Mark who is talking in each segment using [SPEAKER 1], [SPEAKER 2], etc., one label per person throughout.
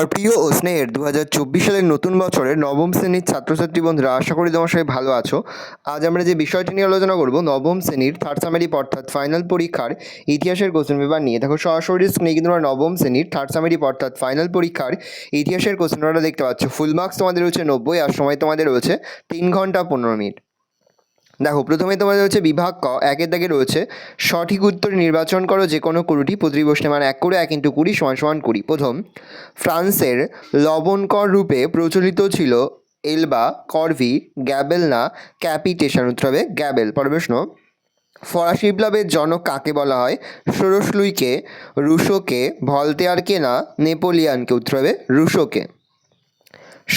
[SPEAKER 1] আমার প্রিয় ও স্নেহের 2024 সালের নতুন বছরের নবম শ্রেণীর ছাত্রছাত্রী বন্ধুরা, আশা করি তোমার সবাই ভালো আছো। আজ আমরা যে বিষয়টি নিয়ে আলোচনা করব, নবম শ্রেণীর থার্ড সামারি অর্থাৎ ফাইনাল পরীক্ষার ইতিহাসের কোশ্চেন পেপার নিয়ে। দেখো সরাসরি স্ক্রিনে কিন্তু তোমরা নবম শ্রেণীর থার্ড সামারি অর্থাৎ ফাইনাল পরীক্ষার ইতিহাসের কোশ্চেন পেপারটা দেখতে পাচ্ছ। ফুল মার্কস তোমাদের রয়েছে 90 আর সময় তোমাদের রয়েছে 3 ঘন্টা 15 মিনিট। দেখো প্রথমে তোমাদের হচ্ছে বিভাগ ক, একের দাগে রয়েছে সঠিক উত্তর নির্বাচন করো যে কোনো কুড়িটি। প্রতিটি প্রশ্নের মান 1 করে 1 × 20 = 20। প্রথম, ফ্রান্সের লবণকর রূপে প্রচলিত ছিল এলবা, কর্ভি, গ্যাবেল না ক্যাপিটেশন? উত্তর হবে গ্যাবেল। পরের প্রশ্ন, ফরাসি বিপ্লবের জনক কাকে বলা হয়? ষোড়শ লুইকে, রুশোকে, ভলতেয়ারকে না নেপোলিয়ানকে? উত্তর হবে রুশোকে।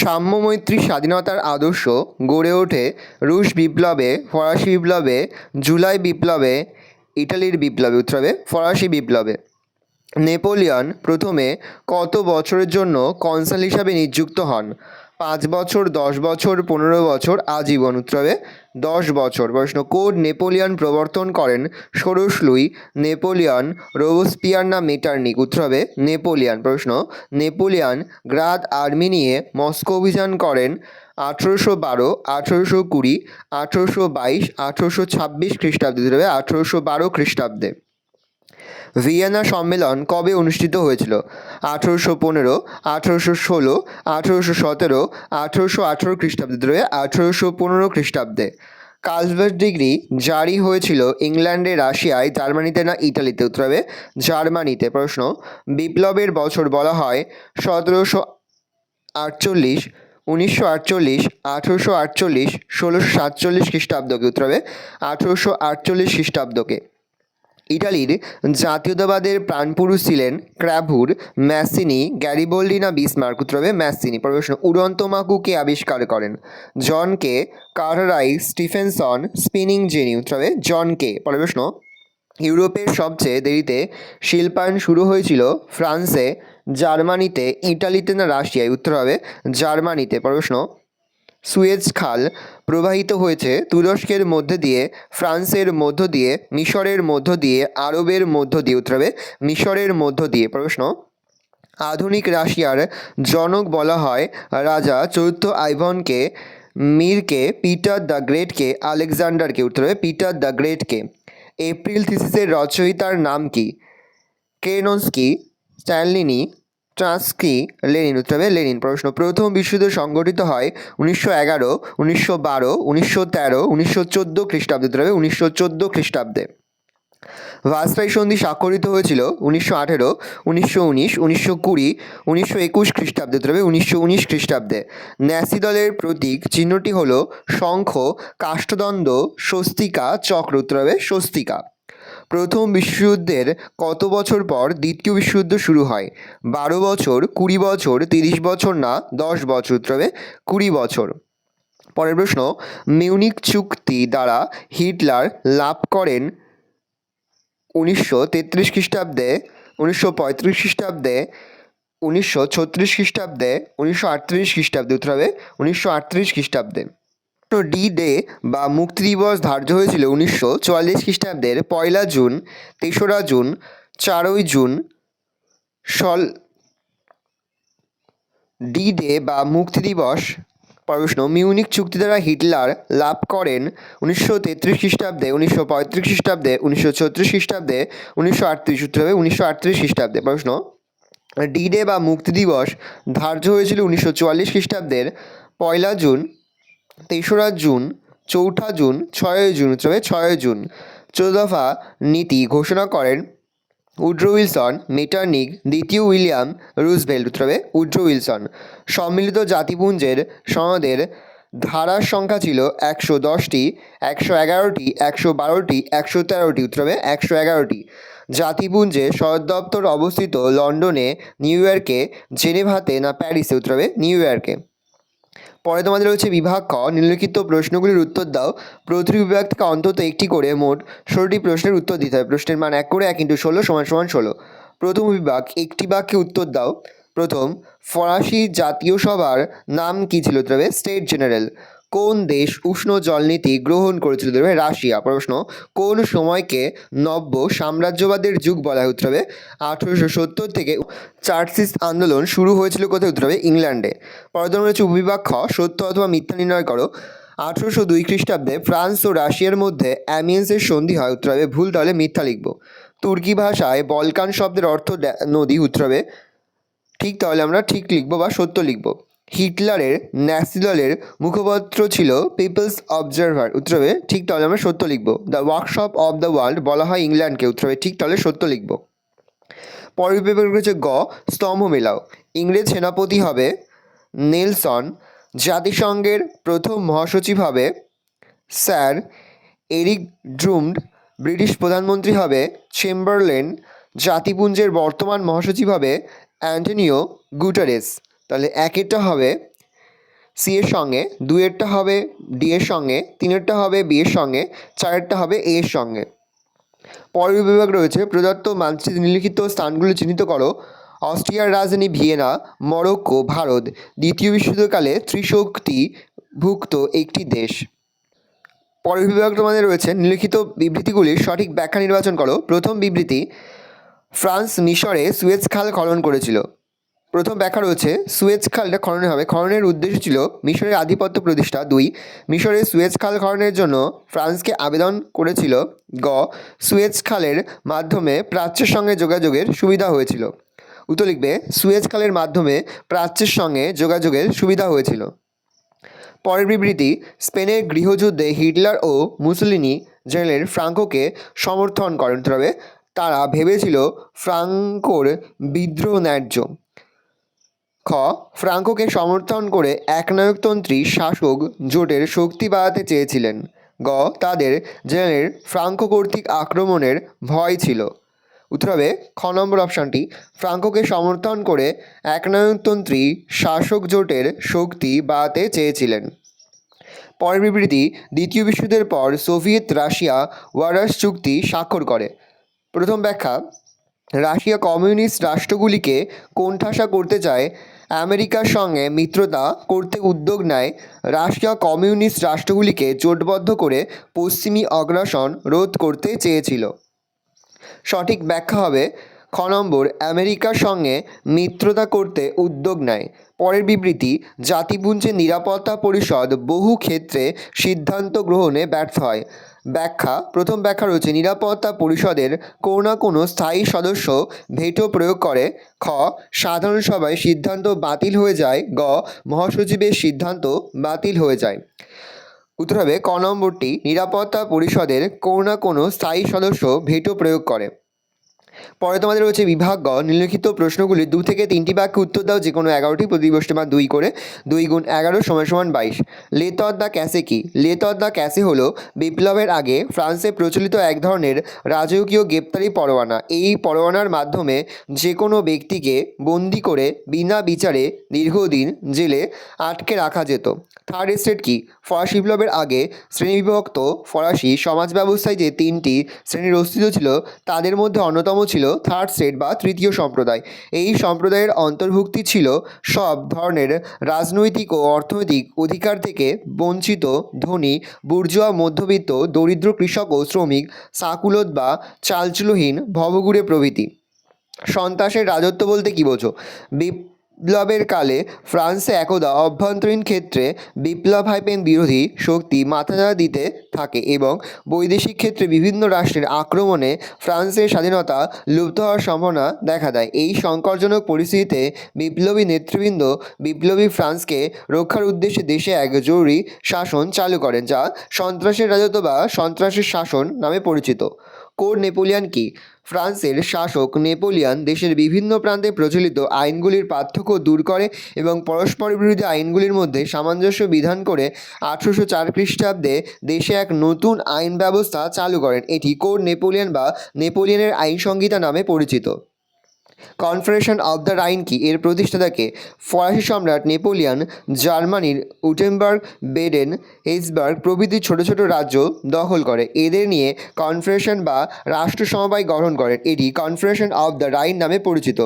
[SPEAKER 1] সাম্য মৈত্রী স্বাধীনতার আদর্শ গড়ে ওঠে রুশ বিপ্লবে, ফরাসি বিপ্লবে, জুলাই বিপ্লবে, ইটালির বিপ্লবে? উত্তর হবে ফরাসি বিপ্লবে। নেপোলিয়ন প্রথমে কত বছরের জন্য কনসাল হিসাবে নিযুক্ত হন? 5 বছর, 10 বছর, 15 বছর, আজীবন? উত্তর হবে 10 বছর। প্রশ্ন, কোড নেপোলিয়ন প্রবর্তন করেন? ষোড়শ লুই, নেপোলিয়ন, রোবস্পিয়ার না মেটার্নিক? উত্তর হবে নেপোলিয়ন। প্রশ্ন, নেপোলিয়ন গ্রাদ আর্মি নিয়ে মস্কো অভিযান করেন 1812, 1820, 1822, 1826 খ্রিস্টাব্দে? উত্তর হবে 1812 খ্রিস্টাব্দে। ভিয়েনা সম্মেলন কবে অনুষ্ঠিত হয়েছিল? 1815, 1816, 1817, 1818 খ্রিস্টাব্দে? 1815 খ্রিস্টাব্দে। কালভার্ট ডিগ্রি জারি হয়েছিল ইংল্যান্ডে, রাশিয়ায়, জার্মানিতে না ইটালিতে? উত্তর হবে জার্মানিতে। প্রশ্ন, বিপ্লবের বছর বলা হয় 1748, 1948, 1848, 1647 খ্রিস্টাব্দকে? উত্তর হবে 1848 খ্রিস্টাব্দকে। ইটালির জাতীয়তাবাদের প্রাণপুরুষ ছিলেন ক্র্যাভুর, ম্যাসিনি, গ্যারিবল্ডি না বিসমার্ক? উত্তর হবে ম্যাসিনি। প্রশ্ন, উড়ন্ত মাকু কে আবিষ্কার করেন? জন কে, কার্টরাইট, স্টিফেনসন, স্পিনিং জেনি? উত্তর হবে জন কে। পরের প্রশ্ন, ইউরোপের সবচেয়ে দেরিতে শিল্পায়ন শুরু হয়েছিল ফ্রান্সে, জার্মানিতে, ইটালিতে না রাশিয়ায়? উত্তর হবে জার্মানিতে। প্রশ্ন, সুয়েজ খাল প্রবাহিত হয়েছে তুরস্কের মধ্যে দিয়ে, ফ্রান্সের মধ্য দিয়ে, মিশরের মধ্য দিয়ে, আরবের মধ্য দিয়ে? উত্তর হবে মিশরের মধ্য দিয়ে। প্রশ্ন, আধুনিক রাশিয়ার জনক বলা হয় রাজা চতুর্থ আইভনকে, মিরকে, পিটার দ্য গ্রেটকে, আলেকজান্ডারকে? উত্তর হবে পিটার দ্য গ্রেটকে। এপ্রিল থিসিসের রচয়িতার নাম কি? কেরনস্কি, স্ট্যানলিনি, ট্রাস্কি, লেনিন? উত্তর হবে লেনিন। প্রশ্ন, প্রথম বিশ্বযুদ্ধ সংগঠিত হয় 1911, 1912, 1913, 1914 খ্রিস্টাব্দে? উত্তর হবে 1914 খ্রিস্টাব্দে। ভার্সাই সন্ধি স্বাক্ষরিত হয়েছিল 1918, 1919, 1920, 1921 খ্রিস্টাব্দে? উত্তর হবে 1919 খ্রিস্টাব্দে। ন্যাসি দলের প্রতীক চিহ্নটি হল শঙ্খ, কাষ্ঠদণ্ড, স্বস্তিকা, চক্র? উত্তর হবে স্বস্তিকা। প্রথম বিশ্বযুদ্ধের কত বছর পর দ্বিতীয় বিশ্বযুদ্ধ শুরু হয়? 12 বছর, 20 বছর, 30 বছর না 10 বছর? উত্তর হবে 20 বছর। পরের প্রশ্ন, মিউনিক চুক্তি দ্বারা হিটলার লাভ করেন 1933 খ্রিস্টাব্দে, 1935 খ্রিস্টাব্দে, 1936 খ্রিস্টাব্দে, 1938 খ্রিস্টাব্দে? উত্তর হবে 1938 খ্রিস্টাব্দে। ডি ডে বা মুক্তি দিবস ধার্য হয়েছিল 1944 খ্রিস্টাব্দের 1 জুন, 3রা জুন, 4ই জুন। ডি ডে বা মুক্তি দিবস। প্রশ্ন, মিউনিক চুক্তি দ্বারা হিটলার লাভ করেন 1933 খ্রিস্টাব্দে, 1935 খ্রিস্টাব্দে, 1936 খ্রিস্টাব্দে, 1938? উত্তর হবে 1938 খ্রিস্টাব্দে। প্রশ্ন, ডি ডে বা মুক্তি দিবস ধার্য হয়েছিল 1944 খ্রিস্টাব্দের 1 জুন, 3রা জুন, 4ঠা জুন, 6ই জুন? উত্তর হবে 6ই জুন। 14 দফা নীতি ঘোষণা করেন উড্রো উইলসন, মেটার্নিক, দ্বিতীয় উইলিয়াম, রুজভেল্ট? উত্তর হবে উড্রো উইলসন। সম্মিলিত জাতিপুঞ্জের সনদের ধারার সংখ্যা ছিল 110টি, 111টি, 112টি, 113টি? উত্তর হবে 111টি। জাতিপুঞ্জের সদর দপ্তর অবস্থিত লন্ডনে, নিউ ইয়র্কে, জেনেভাতে না প্যারিসে? উত্তর হবে নিউ ইয়র্কে। পরে তোমাদের হচ্ছে বিভাগ ক, নিম্নলিখিত প্রশ্নগুলির উত্তর দাও। প্রতিটি বিভাগ থেকে অন্তত একটি করে মোট 16টি প্রশ্নের উত্তর দিতে হবে। প্রশ্নের মান 1 করে 1 × 16 = 16। প্রথম বিভাগ, একটি বাক্যে উত্তর দাও। প্রথম, ফরাসি জাতীয় সভার নাম কী ছিল? উত্তর হবে স্টেট জেনারেল। কোন দেশ উষ্ণ জলনীতি গ্রহণ করেছিল? উত্তর হবে রাশিয়া। প্রশ্ন, কোন সময়কে নব্য সাম্রাজ্যবাদের যুগ বলা হয়? উত্তর হবে 1870 থেকে। চার্চিস আন্দোলন শুরু হয়েছিল কোথায়? উত্তর হবে ইংল্যান্ডে। পরের রয়েছে উপবিভাগ খ, সত্য অথবা মিথ্যা নির্ণয় করো। 1802 খ্রিস্টাব্দে ফ্রান্স ও রাশিয়ার মধ্যে অ্যামিয়েন্সের সন্ধি হয়। উত্তর হবে ভুল, তাহলে মিথ্যা লিখব। তুর্কি ভাষায় বলকান শব্দের অর্থ নদী। উত্তর হবে ঠিক, তাহলে আমরা ঠিক লিখব বা সত্য লিখব। হিটলারের ন্যাসি দলের মুখপত্র ছিল পিপলস অবজারভার। উত্তর হবে ঠিক, তাহলে আমরা সত্য লিখব। The workshop of the world বলা হয় ইংল্যান্ডকে। উত্তর হবে ঠিক, তাহলে সত্য লিখব। পরের বিভাগ রয়েছে গ, স্তম্ভ মেলাও। ইংরেজ সেনাপতি হবে নেলসন। জাতিসংঘের প্রথম মহাসচিব হবে স্যার এরিক ড্রুমন্ড। ব্রিটিশ প্রধানমন্ত্রী হবে চেম্বারলেন। জাতিপুঞ্জের বর্তমান মহাসচিব হবে অ্যান্টনিও গুটারেস। তাহলে একেরটা হবে সি এর সঙ্গে, দুইয়েরটা হবে ডি এর সঙ্গে, তিনেরটা হবে বি এর সঙ্গে, চারেরটা হবে এ এর সঙ্গে। পরের বিভাগ রয়েছে প্রদত্ত মানচিত্রে নিম্নলিখিত স্থানগুলি চিহ্নিত করো। অস্ট্রিয়ার রাজধানী ভিয়েনা, মরক্কো, ভারত দ্বিতীয় বিশ্বযুদ্ধকালে ত্রিশক্তিভুক্ত একটি দেশ। পরের বিভাগ তোমাদের রয়েছে নিম্নলিখিত বিবৃতিগুলির সঠিক ব্যাখ্যা নির্বাচন করো। প্রথম বিবৃতি, ফ্রান্স মিশরে সুয়েজ খাল খনন করেছিল। প্রথম ব্যাখ্যা রয়েছে সুয়েজ খালটা খননের হবে, খননের উদ্দেশ্য ছিল মিশরের আধিপত্য প্রতিষ্ঠা। দুই, মিশরের সুয়েজ খাল খননের জন্য ফ্রান্সকে আবেদন করেছিল। গ, সুয়েজ খালের মাধ্যমে প্রাচ্যের সঙ্গে যোগাযোগের সুবিধা হয়েছিল। উত্তর লিখবে সুয়েজ খালের মাধ্যমে প্রাচ্যের সঙ্গে যোগাযোগের সুবিধা হয়েছিল। পরের বিবৃতি, স্পেনের গৃহযুদ্ধে হিটলার ও মুসোলিনি জেনারেল ফ্রাঙ্কোকে সমর্থন করেন। তবে তারা ভেবেছিল ফ্রাঙ্কোর বিদ্রোহ ন্যায্য। খ, ফ্রাঙ্কোকে সমর্থন করে একনায়কতন্ত্রী শাসক জোটের শক্তি বাড়াতে চেয়েছিলেন। গ, তাদের জেনারেল ফ্রাঙ্কো কর্তৃক আক্রমণের ভয় ছিল। উত্তর হবে খ নম্বর অপশানটি, ফ্রাঙ্কোকে সমর্থন করে একনায়কতন্ত্রী শাসক জোটের শক্তি বাড়াতে চেয়েছিলেন। পরের বিবৃতি, দ্বিতীয় বিশ্বযুদ্ধের পর সোভিয়েত রাশিয়া ওয়ারাস চুক্তি স্বাক্ষর করে। প্রথম ব্যাখ্যা, রাশিয়া কমিউনিস্ট রাষ্ট্রগুলিকে কোণঠাসা করতে চায়, আমেরিকার সঙ্গে মিত্রতা করতে উদ্যোগ নেয়। রাশিয়া কমিউনিস্ট রাষ্ট্রগুলিকে জোটবদ্ধ করে পশ্চিমী অগ্রাসন রোধ করতে চেয়েছিল। সঠিক ব্যাখ্যা হবে খ নম্বর, আমেরিকার সঙ্গে মিত্রতা করতে উদ্যোগ নেয়। পরের বিবৃতি, জাতিপুঞ্জের নিরাপত্তা পরিষদ বহু ক্ষেত্রে সিদ্ধান্ত গ্রহণে ব্যর্থ হয়। ব্যাখ্যা, প্রথম ব্যাখ্যা রয়েছে নিরাপত্তা পরিষদের কোনো না কোনো স্থায়ী সদস্য ভেটো প্রয়োগ করে। খ, সাধারণ সভায় সিদ্ধান্ত বাতিল হয়ে যায়। গ, মহাসচিবের সিদ্ধান্ত বাতিল হয়ে যায়। উত্তর হবে ক নম্বরটি, নিরাপত্তা পরিষদের কোনো না কোনো স্থায়ী সদস্য ভেটো প্রয়োগ করে। পরে তোমাদের রয়েছে বিভাগ গ, নিম্নলিখিত প্রশ্নগুলি 2 থেকে 3টি বাক্যে উত্তর দাও, যে কোনো 11টি, প্রতি প্রশ্নে মান 2 করে। 2 গুণ 11 সমান 22। লেত অফ দ্য ক্যাসে কি? লেত অফ দ্য ক্যাসে হলো বিপ্লবের আগে ফ্রান্সে প্রচলিত এক ধরনের রাজকীয় গ্রেপ্তারি পরোয়ানা। এই পরোয়ানার মাধ্যমে যে কোনো ব্যক্তিকে বন্দি করে বিনা বিচারে দীর্ঘদিন জেলে আটকে রাখা যেত। থার্ড স্টেট কি? ফরাসি বিপ্লবের আগে শ্রেণীবিভক্ত ফরাসি সমাজ ব্যবস্থায় যে 3টি শ্রেণীর অস্তিত্ব ছিল তাদের মধ্যে অন্যতম ছিল থার্ড স্টেট বা তৃতীয় সম্প্রদায়। এই সম্প্রদায়ের অন্তর্ভুক্তি ছিল সব ধরনের রাজনৈতিক ও অর্থনৈতিক অধিকার থেকে বঞ্চিত ধনী, বুর্জোয়া, মধ্যবিত্ত, দরিদ্র কৃষক ও শ্রমিক, সাকুলোত বা চালচুলোহীন, ভবঘুরে প্রভৃতি। সন্ত্রাসের রাজত্ব বলতে কী বোঝো? বিপ্লবের কালে ফ্রান্সে একদা অভ্যন্তরীণ ক্ষেত্রে বিপ্লব বিরোধী শক্তি মাথাচাড়া দিতে থাকে এবং বৈদেশিক ক্ষেত্রে বিভিন্ন রাষ্ট্রের আক্রমণে ফ্রান্সের স্বাধীনতা লুপ্ত হওয়ার সম্ভাবনা দেখা দেয়। এই সংকটজনক পরিস্থিতিতে বিপ্লবী নেতৃবৃন্দ বিপ্লবী ফ্রান্সকে রক্ষার উদ্দেশ্যে দেশে এক জরুরি শাসন চালু করেন, যা সন্ত্রাসের রাজত্ব বা সন্ত্রাসের শাসন নামে পরিচিত। কোড নেপোলিয়ান কি? ফ্রান্সের শাসক নেপোলিয়ান দেশের বিভিন্ন প্রান্তে প্রচলিত আইনগুলির পার্থক্য দূর করে এবং পরস্পর বিরোধী আইনগুলির মধ্যে সামঞ্জস্য বিধান করে 1804 খ্রিস্টাব্দে দেশে এক নতুন আইন ব্যবস্থা চালু করেন। এটি কোড নেপোলিয়ান বা নেপোলিয়নের আইন সংহিতা নামে পরিচিত। কনফেডারেশন অব দ্য রাইন কি? এর প্রতিষ্ঠাতাকে? ফরাসি সম্রাট নেপোলিয়ান জার্মানির উটেনবার্গ, বেডেন, হেসবার্গ প্রভৃতি ছোট ছোট রাজ্য দখল করে এদের নিয়ে কনফেডারেশন বা রাষ্ট্র সমবায় গঠন করেন। এটি কনফেডারেশন অব দ্য রাইন নামে পরিচিত।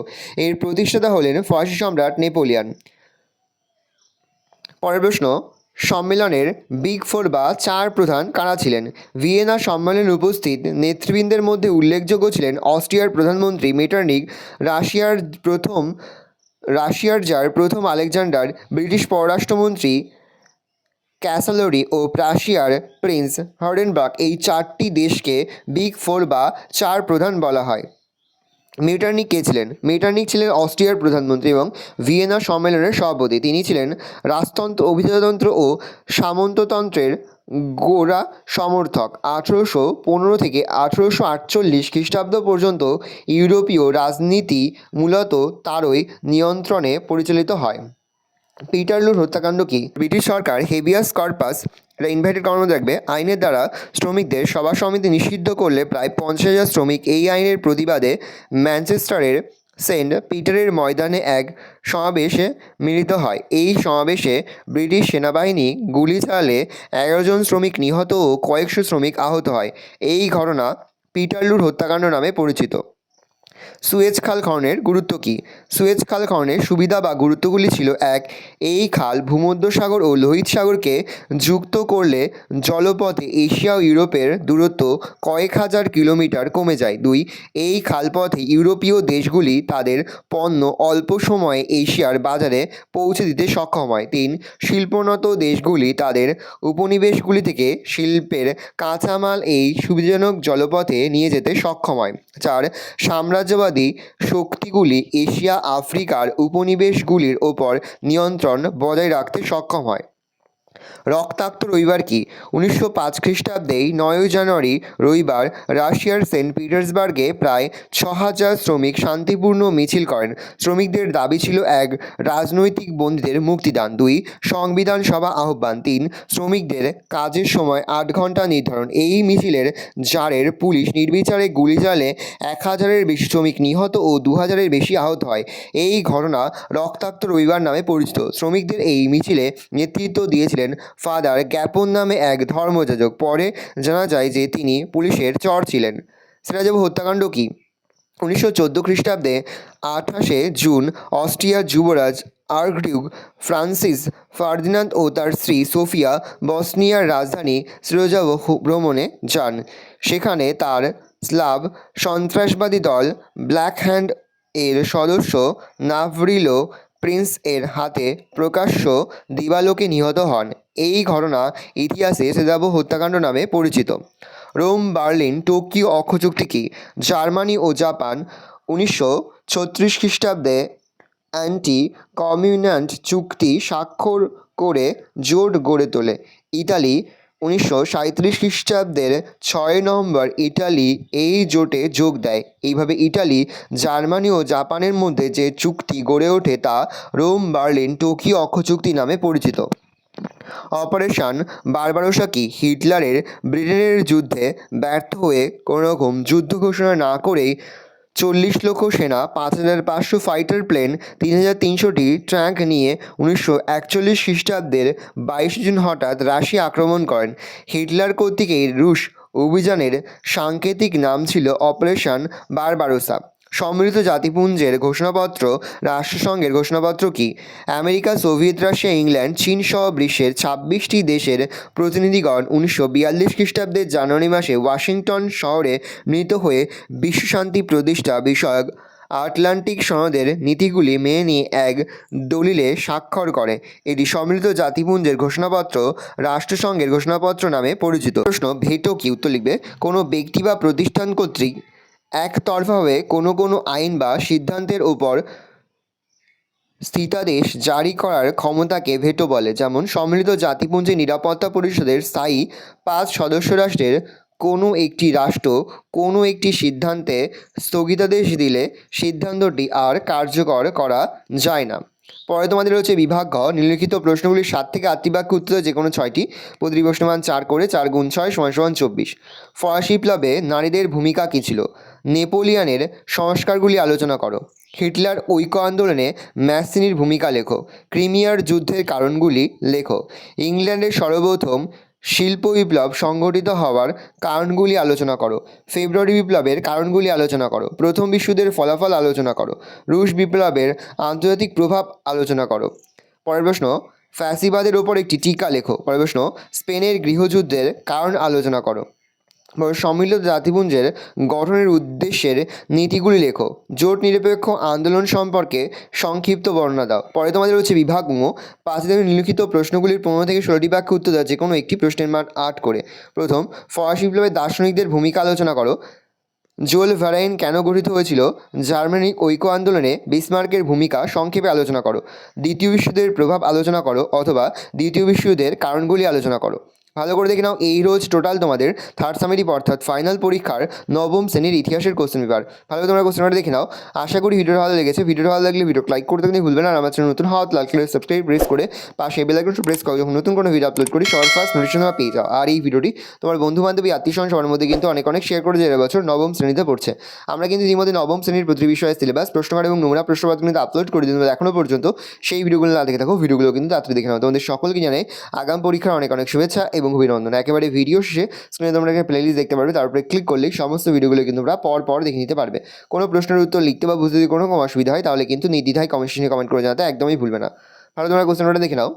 [SPEAKER 1] এর প্রতিষ্ঠাতা হলেন ফরাসি সম্রাট নেপোলিয়ান। পরের প্রশ্ন, সম্মেলনের বিগ ফোর বা চার প্রধান কারা ছিলেন? ভিয়েনা সম্মেলনে উপস্থিত নেতৃবৃন্দের মধ্যে উল্লেখযোগ্য ছিলেন অস্ট্রিয়ার প্রধানমন্ত্রী মেটারনিখ, রাশিয়ার জার প্রথম আলেকজান্ডার, ব্রিটিশ পররাষ্ট্রমন্ত্রী ক্যাসালোরি ও প্রাশিয়ার প্রিন্স হার্ডেনবার্গ। এই চারটি দেশকে বিগ ফোর বা চার প্রধান বলা হয়। মেটারনিখ কে ছিলেন? মেটারনিখ ছিলেন অস্ট্রিয়ার প্রধানমন্ত্রী এবং ভিয়েনা সম্মেলনের সভাপতি। তিনি ছিলেন রাজতন্ত্র, অভিজাততন্ত্র ও সামন্ততন্ত্রের গোড়া সমর্থক। 1815 থেকে 1848 খ্রিস্টাব্দ পর্যন্ত ইউরোপীয় রাজনীতি মূলত তারই নিয়ন্ত্রণে পরিচালিত হয়। পিটারলুর হত্যাকাণ্ড কি? ব্রিটিশ সরকার হেবিয়াস কর্পাস, এটা ইনভাইটেড করার মধ্যে রাখবে, আইনের দ্বারা শ্রমিকদের সভা সমিতি নিষিদ্ধ করলে প্রায় 50,000 শ্রমিক এই আইনের প্রতিবাদে ম্যানচেস্টারের সেন্ট পিটারের ময়দানে এক সমাবেশে মিলিত হয়। এই সমাবেশে ব্রিটিশ সেনাবাহিনী গুলি চালালে 11 জন শ্রমিক নিহত ও কয়েকশো শ্রমিক আহত হয়। এই ঘটনা পিটারলুর হত্যাকাণ্ড নামে পরিচিত। সুয়েজ খাল খননের গুরুত্ব কী? সুয়েজ খাল খননের সুবিধা বা গুরুত্বগুলি ছিল: এক, এই খাল ভূমধ্যসাগর ও লোহিত সাগরকে যুক্ত করলে জলপথে এশিয়া ও ইউরোপের দূরত্ব কয়েক হাজার কিলোমিটার কমে যায়। দুই, এই খালপথে ইউরোপীয় দেশগুলি তাদের পণ্য অল্প সময়ে এশিয়ার বাজারে পৌঁছে দিতে সক্ষম হয়। তিন, শিল্পোন্নত দেশগুলি তাদের উপনিবেশগুলি থেকে শিল্পের কাঁচামাল এই সুবিধাজনক জলপথে নিয়ে যেতে সক্ষম হয়। চার, সাম্রাজ্যবাদী শক্তিগুলি এশিয়া আফ্রিকার উপনিবেশগুলির ওপর নিয়ন্ত্রণ বজায় রাখতে সক্ষম হয়। রক্তাক্ত রবিবার কি? 1905 খ্রিস্টাব্দে 9 জানুয়ারি রবিবার রাশিয়ার সেন্ট পিটার্সবার্গে প্রায় 6,000 শ্রমিক শান্তিপূর্ণ মিছিল করেন। শ্রমিকদের দাবি ছিল: এক, রাজনৈতিক বন্দীদের মুক্তিদান; দুই, সংবিধান সভা আহ্বান; তিন, শ্রমিকদের কাজের সময় 8 ঘন্টা নির্ধারণ। এই মিছিলের জারের পুলিশ নির্বিচারে গুলি চালালে 1,000-এর বেশি শ্রমিক নিহত ও 2,000-এর বেশি আহত হয়। এই ঘটনা রক্তাক্ত রবিবার নামে পরিচিত। শ্রমিকদের এই মিছিলে নেতৃত্ব দিয়েছিলেন ফাদার গ্যাপন নামে এক ধর্মযাজক। পরে জানা যায় যে তিনি পুলিশের চর ছিলেন। সেরাজেভো হত্যাকাণ্ড কি? 1914 খ্রিস্টাব্দে 28শে জুন অস্ট্রিয়ার যুবরাজ আর্কডিউক ফ্রান্সিস ফার্দিনান্দ ও তার স্ত্রী সোফিয়া বসনিয়ার রাজধানী সেরাজেভো ভ্রমণে যান। সেখানে তার স্লাভ সন্ত্রাসবাদী দল ব্ল্যাক হ্যান্ড এর সদস্য নাভরিলো প্রিন্স এর হাতে প্রকাশ্য দিবালোকে নিহত হন। এই ঘটনা ইতিহাসে সেরাজেভো হত্যাকাণ্ড নামে পরিচিত। রোম, বার্লিন, টোকিও অক্ষ চুক্তি কি? জার্মানি ও জাপান 1936 খ্রিস্টাব্দে অ্যান্টি কমিউন্যান্ট চুক্তি স্বাক্ষর করে জোট গড়ে তোলে। ইতালি 1937 খ্রিস্টাব্দের 6 নভেম্বর ইটালি এই জোটে যোগ দেয়। এইভাবে ইটালি, জার্মানি ও জাপানের মধ্যে যে চুক্তি গড়ে ওঠে তা রোম, বার্লিন, টোকিও অক্ষ চুক্তি নামে পরিচিত। অপারেশন বারবারোসা কি? হিটলারের ব্রিটেনের যুদ্ধে ব্যর্থ হয়ে কোনোরকম যুদ্ধ ঘোষণা না করেই 40 লক্ষ সেনা, 5,500 ফাইটার প্লেন, 3,300টি ট্যাঙ্ক নিয়ে 1941 খ্রিস্টাব্দের 22 জুন হঠাৎ রাশিয়া আক্রমণ করেন। হিটলার কর্তৃক এই রুশ অভিযানের সাংকেতিক নাম ছিল অপারেশন বারবারোসা। সম্মিলিত জাতিপুঞ্জের ঘোষণাপত্র রাষ্ট্রসংঘের ঘোষণাপত্র কি? আমেরিকা, সোভিয়েত রাশিয়া, ইংল্যান্ড, চীন সহ বিশ্বের 26টি দেশের প্রতিনিধিগণ 1942 খ্রিস্টাব্দের জানুয়ারি মাসে ওয়াশিংটন শহরে মিলিত হয়ে বিশ্বশান্তি প্রতিষ্ঠা বিষয়ক আটলান্টিক সনদের নীতিগুলি মেনে নিয়ে এক দলিলে স্বাক্ষর করে। এটি সম্মিলিত জাতিপুঞ্জের ঘোষণাপত্র রাষ্ট্রসংঘের ঘোষণাপত্র নামে পরিচিত। প্রশ্ন: ভেটো কি? উত্তর লিখবে: কোনো ব্যক্তি বা প্রতিষ্ঠান কর্তৃক একতরফাভাবে কোনো আইন বা সিদ্ধান্তের ওপর স্থিতাদেশ জারি করার ক্ষমতাকে ভেটো বলে। যেমন সম্মিলিত জাতিপুঞ্জের নিরাপত্তা পরিষদের স্থায়ী 5 সদস্য রাষ্ট্রের কোনো একটি রাষ্ট্র কোনো একটি সিদ্ধান্তে স্থগিতাদেশ দিলে সিদ্ধান্তটি আর কার্যকর করা যায় না। পরে তোমাদের হচ্ছে বিভাগ ঘ, নিম্নলিখিত প্রশ্নগুলির 7 থেকে 8টি বাক্য উত্তর যে কোনো 6টি, প্রতিটি প্রশ্নমান 4 করে, 4 গুণ 6 = 24। ফরাসি বিপ্লবে নারীদের ভূমিকা কী ছিল? নেপোলিয়নের সংস্কারগুলি আলোচনা করো। হিটলার ঐক্য আন্দোলনে ম্যাসিনির ভূমিকা লেখো। ক্রিমিয়ার যুদ্ধের কারণগুলি লেখো। ইংল্যান্ডের সর্বপ্রথম শিল্প বিপ্লব সংঘটিত হওয়ার কারণগুলি আলোচনা করো। ফেব্রুয়ারি বিপ্লবের কারণগুলি আলোচনা করো। প্রথম বিশ্বযুদ্ধের ফলাফল আলোচনা করো। রুশ বিপ্লবের আন্তর্জাতিক প্রভাব আলোচনা করো। পরের প্রশ্ন: ফ্যাসিবাদের ওপর একটি টিকা লেখো। পরের প্রশ্ন, স্পেনের গৃহযুদ্ধের কারণ আলোচনা করো। সম্মিলিত জাতিপুঞ্জের গঠনের উদ্দেশ্যের নীতিগুলি লেখো। জোট নিরপেক্ষ আন্দোলন সম্পর্কে সংক্ষিপ্ত বর্ণনা দাও। পরে তোমাদের হচ্ছে বিভাগসমূহ 5 থেকে নিম্নলিখিত প্রশ্নগুলির 15 থেকে 16টি বাক্যে উত্তর দেওয়া, যে কোনো একটি প্রশ্নের মান 8 করে। প্রথম, ফরাসি বিপ্লবের দার্শনিকদের ভূমিকা আলোচনা করো। জুল ভারাইন কেন গঠিত হয়েছিল? জার্মানিক ঐক্য আন্দোলনে বিসমার্কের ভূমিকা সংক্ষেপে আলোচনা করো। দ্বিতীয় বিশ্বযুদ্ধের প্রভাব আলোচনা করো, অথবা দ্বিতীয় বিশ্বযুদ্ধের কারণগুলি আলোচনা করো। ভালো করে দেখে নাও, এই রোজ টোটাল তোমাদের থার্ড সামেটিভ অর্থাৎ ফাইনাল পরীক্ষার নবম শ্রেণীর ইতিহাসের কোশ্চেন পেপার। ভালো করে তোমরা কোশ্চেনটা দেখে নাও। আশা করি ভিডিওটা ভালো লেগেছে। ভিডিওটা ভালো লাগলে ভিডিও লাইক করতে কিন্তু ভুলবে না। আর আমার চ্যানেল নতুন হওয়া লাইক করে সাবস্ক্রাইব প্রেস করে পাশে বেল আইকনটা প্রেস করো, যখন নতুন কোনো ভিডিও আপলোড করি সবার ফার্স্ট নোটিফিকেশন তোমরা পেয়ে যাও। আর এই ভিডিওটি তোমার বন্ধু বান্ধবী আত্মীয়স্বজন সবার মধ্যে কিন্তু অনেক শেয়ার করে, যে এবছর নবম শ্রেণীতে পড়ছে। আমরা কিন্তু ইতিমধ্যে নবম শ্রেণীর প্রতি বিষয়ের সিলেবাস, প্রশ্নকার এবং নমুনা প্রশ্নপত্র কিন্তু আপলোড করে দিই। এখনও পর্যন্ত সেই ভিডিওগুলো না দেখে থাকো, ভিডিওগুলো কিন্তু তাড়াতাড়ি দেখে নাও। তোমাদের সকলকে জানাই আগাম পরীক্ষার অনেক শুভেচ্ছা এবং অভিনন্দন। একেবারে ভিডিও শেষে স্ক্রিনে তোমরা একটা প্লেলিস্ট দেখতে পারবে, তারপরে ক্লিক করলেই সমস্ত ভিডিওগুলো কিন্তু তোমরা পর দেখে নিতে পারবে। কোনো প্রশ্নের উত্তর লিখতে বা বুঝতে যদি কোনো অসুবিধা হয়, তাহলে কিন্তু নির্দ্বিধায় কমেন্ট সেকশনে কমেন্ট করে জানাতে একদমই ভুলবে না। ভালো, তোমরা কোশ্চেনটা দেখে নাও।